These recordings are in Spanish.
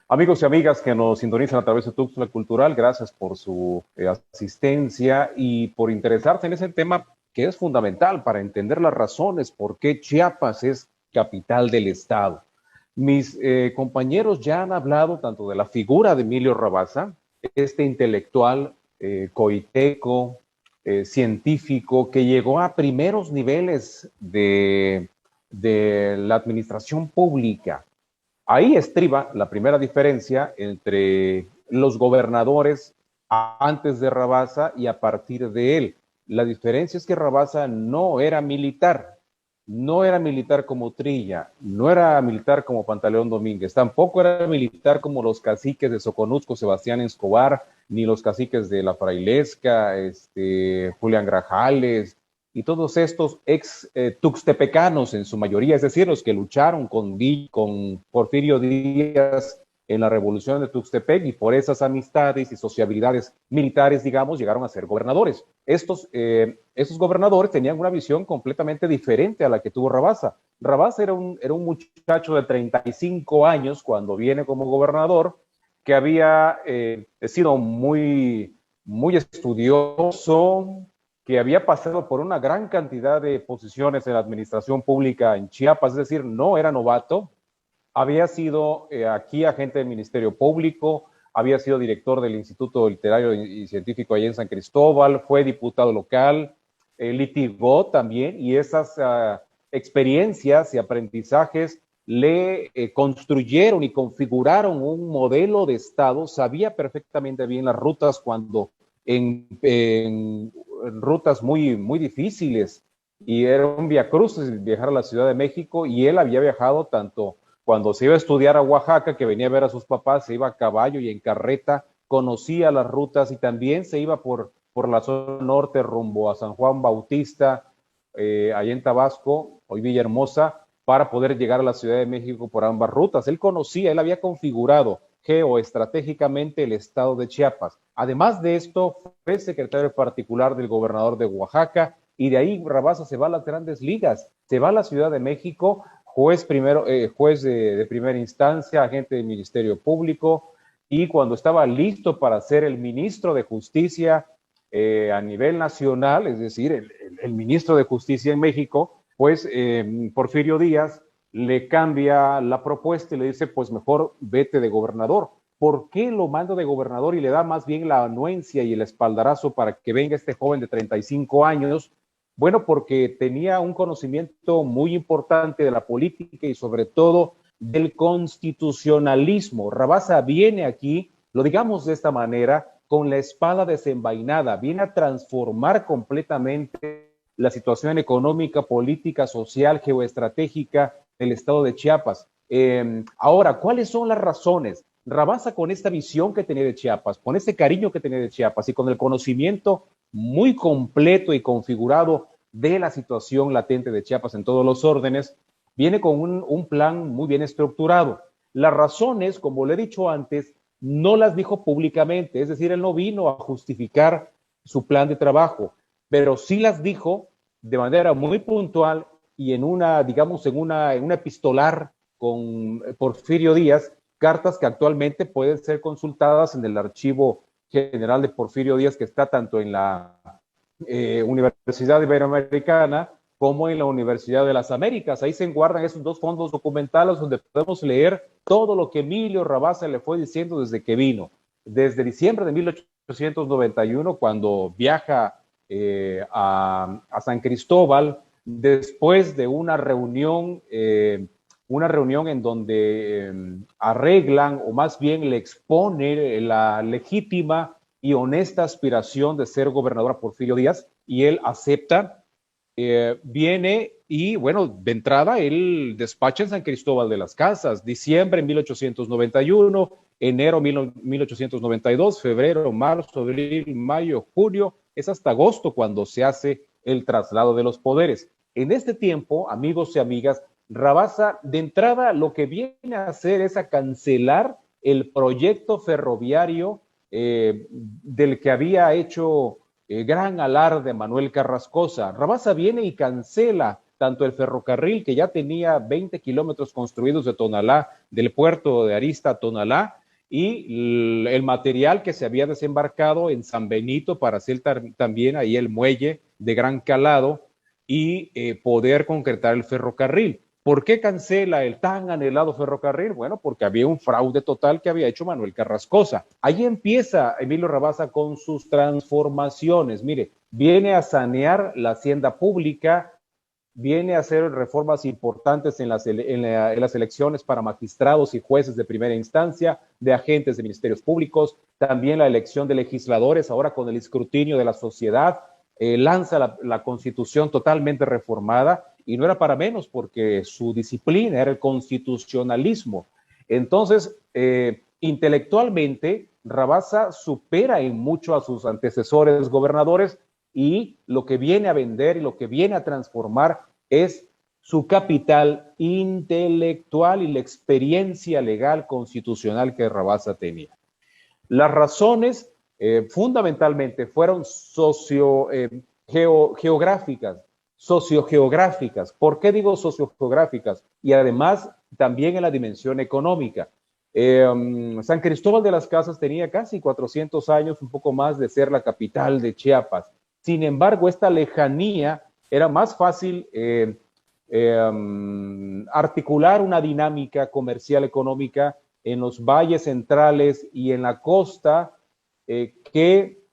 Amigos y amigas que nos sintonizan a través de Tuxtla Cultural, gracias por su asistencia y por interesarse en ese tema que es fundamental para entender las razones por qué Chiapas es capital del estado. Mis compañeros ya han hablado tanto de la figura de Emilio Rabasa, este intelectual coiteco, científico, que llegó a primeros niveles de la administración pública. Ahí estriba la primera diferencia entre los gobernadores antes de Rabasa y a partir de él. La diferencia es que Rabasa no era militar, no era militar como Trilla, no era militar como Pantaleón Domínguez, tampoco era militar como los caciques de Soconusco, Sebastián Escobar, ni los caciques de la Frailesca, Julián Grajales, y todos estos ex tuxtepecanos en su mayoría, es decir, los que lucharon con Porfirio Díaz en la revolución de Tuxtepec y por esas amistades y sociabilidades militares, digamos, llegaron a ser gobernadores. Estos gobernadores tenían una visión completamente diferente a la que tuvo Rabasa. Rabasa era un muchacho de 35 años cuando viene como gobernador, que había sido muy estudioso, que había pasado por una gran cantidad de posiciones en la administración pública en Chiapas, es decir, no era novato, había sido aquí agente del Ministerio Público, había sido director del Instituto Literario y Científico allá en San Cristóbal, fue diputado local, litigó también, y esas experiencias y aprendizajes le construyeron y configuraron un modelo de Estado, sabía perfectamente bien las rutas cuando en rutas muy difíciles, y era un viacrucis viajar a la Ciudad de México, y él había viajado tanto cuando se iba a estudiar a Oaxaca, que venía a ver a sus papás, se iba a caballo y en carreta, conocía las rutas, y también se iba por la zona norte rumbo a San Juan Bautista, allá en Tabasco, hoy Villahermosa, para poder llegar a la Ciudad de México por ambas rutas. Él conocía, él había configurado geoestratégicamente el estado de Chiapas. Además de esto, fue secretario particular del gobernador de Oaxaca, y de ahí Rabasa se va a las grandes ligas, se va a la Ciudad de México, juez de primera instancia, agente del Ministerio Público, y cuando estaba listo para ser el ministro de Justicia a nivel nacional, es decir, el ministro de Justicia en México, pues Porfirio Díaz le cambia la propuesta y le dice, pues mejor vete de gobernador. ¿Por qué lo manda de gobernador y le da más bien la anuencia y el espaldarazo para que venga este joven de 35 años? Bueno, porque tenía un conocimiento muy importante de la política y sobre todo del constitucionalismo. Rabasa viene aquí, lo digamos de esta manera, con la espada desenvainada, viene a transformar completamente la situación económica, política, social, geoestratégica del estado de Chiapas. Ahora, ¿cuáles son las razones? Rabasa, con esta visión que tenía de Chiapas, con este cariño que tenía de Chiapas y con el conocimiento muy completo y configurado de la situación latente de Chiapas en todos los órdenes, viene con un plan muy bien estructurado. Las razones, como le he dicho antes, no las dijo públicamente, es decir, él no vino a justificar su plan de trabajo, pero sí las dijo de manera muy puntual y digamos, en una epistolar con Porfirio Díaz, cartas que actualmente pueden ser consultadas en el archivo general de Porfirio Díaz, que está tanto en la Universidad Iberoamericana como en la Universidad de las Américas. Ahí se guardan esos dos fondos documentales donde podemos leer todo lo que Emilio Rabasa le fue diciendo desde que vino. Desde diciembre de 1891, cuando viaja a San Cristóbal, después de una reunión en donde arreglan, o más bien le expone la legítima y honesta aspiración de ser gobernador a Porfirio Díaz, y él acepta, viene y, bueno, de entrada él despacha en San Cristóbal de las Casas, diciembre de 1891, enero 1892, febrero, marzo, abril, mayo, junio, es hasta agosto cuando se hace el traslado de los poderes. En este tiempo, amigos y amigas, Rabasa, de entrada, lo que viene a hacer es a cancelar el proyecto ferroviario del que había hecho gran alarde Manuel Carrascosa. Rabasa viene y cancela tanto el ferrocarril, que ya tenía 20 kilómetros construidos de Tonalá, del puerto de Arista a Tonalá, y el material que se había desembarcado en San Benito para hacer también ahí el muelle de gran calado y poder concretar el ferrocarril. ¿Por qué cancela el tan anhelado ferrocarril? Bueno, porque había un fraude total que había hecho Manuel Carrascosa. Ahí empieza Emilio Rabasa con sus transformaciones. Mire, viene a sanear la hacienda pública, viene a hacer reformas importantes en las elecciones para magistrados y jueces de primera instancia, de agentes de ministerios públicos, también la elección de legisladores, ahora con el escrutinio de la sociedad, lanza la constitución totalmente reformada, y no era para menos porque su disciplina era el constitucionalismo. Entonces, intelectualmente, Rabasa supera en mucho a sus antecesores gobernadores, y lo que viene a vender y lo que viene a transformar es su capital intelectual y la experiencia legal constitucional que Rabasa tenía. Las razones fundamentalmente fueron sociogeográficas. ¿Por qué digo sociogeográficas? Y además también en la dimensión económica. San Cristóbal de las Casas tenía casi 400 años, un poco más, de ser la capital de Chiapas. Sin embargo, esta lejanía era más fácil articular una dinámica comercial económica en los valles centrales y en la costa que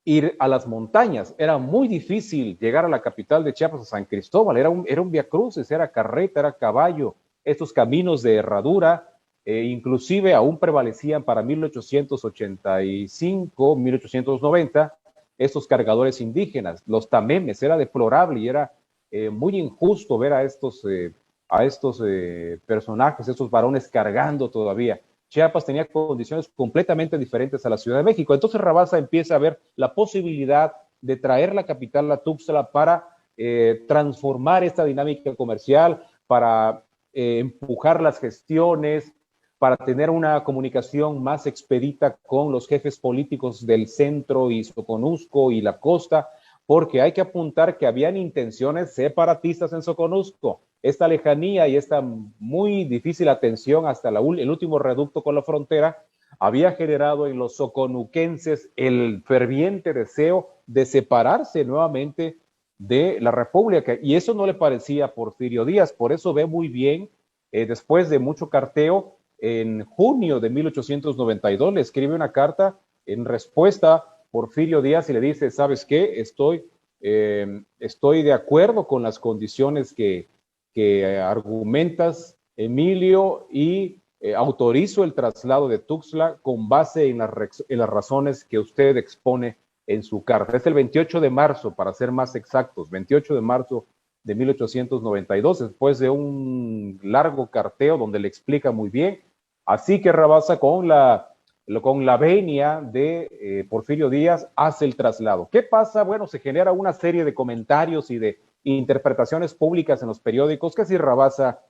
ir a las montañas. Era muy difícil llegar a la capital de Chiapas, a San Cristóbal. Era un viacrucis, era carreta, era caballo. Estos caminos de herradura, inclusive aún prevalecían para 1885, 1890, estos cargadores indígenas, los tamemes. Era deplorable y era muy injusto ver a estos personajes, estos varones cargando todavía. Chiapas tenía condiciones completamente diferentes a la Ciudad de México. Entonces Rabasa empieza a ver la posibilidad de traer la capital a Tuxtla para transformar esta dinámica comercial, para empujar las gestiones, para tener una comunicación más expedita con los jefes políticos del centro y Soconusco y la costa, porque hay que apuntar que habían intenciones separatistas en Soconusco. Esta lejanía y esta muy difícil atención hasta el último reducto con la frontera había generado en los soconuquenses el ferviente deseo de separarse nuevamente de la República, y eso no le parecía a Porfirio Díaz. Por eso ve muy bien, después de mucho carteo, en junio de 1892 le escribe una carta en respuesta Porfirio Díaz y le dice: ¿sabes qué? Estoy de acuerdo con las condiciones que argumentas, Emilio, y autorizo el traslado de Tuxtla con base en las razones que usted expone en su carta. Es el 28 de marzo, para ser más exactos, 28 de marzo de 1892, después de un largo carteo donde le explica muy bien. Así que Rabasa, con la venia de Porfirio Díaz, hace el traslado. ¿Qué pasa? Bueno, se genera una serie de comentarios y de interpretaciones públicas en los periódicos, que si a Rabasa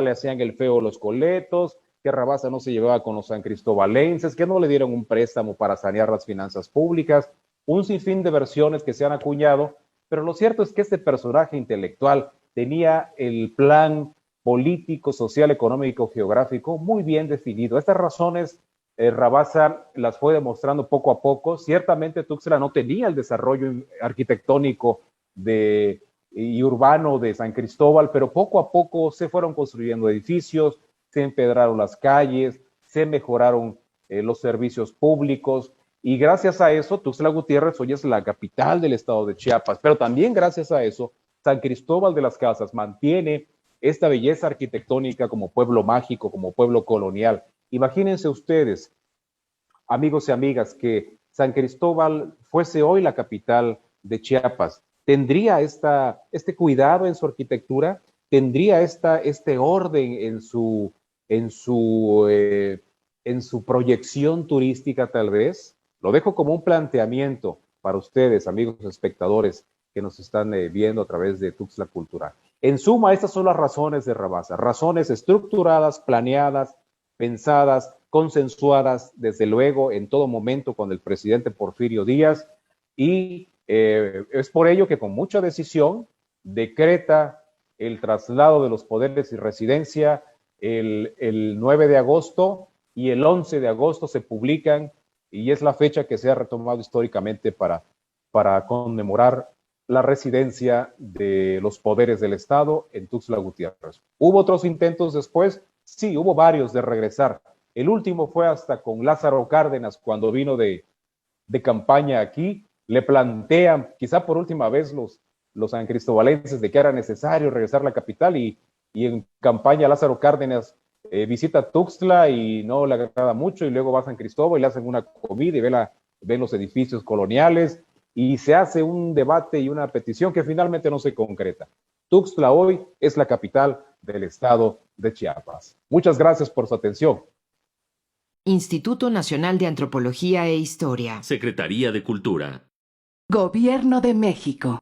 le hacían el feo los coletos, que Rabasa no se llevaba con los sancristobalenses, que no le dieron un préstamo para sanear las finanzas públicas, un sinfín de versiones que se han acuñado, pero lo cierto es que este personaje intelectual tenía el plan político, social, económico, geográfico muy bien definido. Estas razones Rabasa las fue demostrando poco a poco. Ciertamente Tuxtla no tenía el desarrollo arquitectónico y urbano de San Cristóbal, pero poco a poco se fueron construyendo edificios, se empedraron las calles, se mejoraron los servicios públicos, y gracias a eso Tuxtla Gutiérrez hoy es la capital del estado de Chiapas. Pero también gracias a eso San Cristóbal de las Casas mantiene esta belleza arquitectónica como pueblo mágico, como pueblo colonial. Imagínense ustedes, amigos y amigas, que San Cristóbal fuese hoy la capital de Chiapas. ¿Tendría este cuidado en su arquitectura? ¿Tendría este orden en su proyección turística, tal vez? Lo dejo como un planteamiento para ustedes, amigos espectadores que nos están viendo a través de Tuxtla Cultural. En suma, estas son las razones de Rabasa, razones estructuradas, planeadas, pensadas, consensuadas, desde luego, en todo momento con el presidente Porfirio Díaz, y es por ello que con mucha decisión decreta el traslado de los poderes y residencia el 9 de agosto y el 11 de agosto se publican y es la fecha que se ha retomado históricamente para conmemorar la residencia de los poderes del Estado en Tuxtla Gutiérrez. ¿Hubo otros intentos después? Sí, hubo varios de regresar. El último fue hasta con Lázaro Cárdenas cuando vino de campaña aquí. Le plantean, quizá por última vez, los sancristobalenses de que era necesario regresar a la capital y en campaña Lázaro Cárdenas visita Tuxtla y no le agrada mucho y luego va a San Cristóbal y le hacen una comida y ve los edificios coloniales y se hace un debate y una petición que finalmente no se concreta. Tuxtla hoy es la capital del estado de Chiapas. Muchas gracias por su atención. Instituto Nacional de Antropología e Historia. Secretaría de Cultura. Gobierno de México.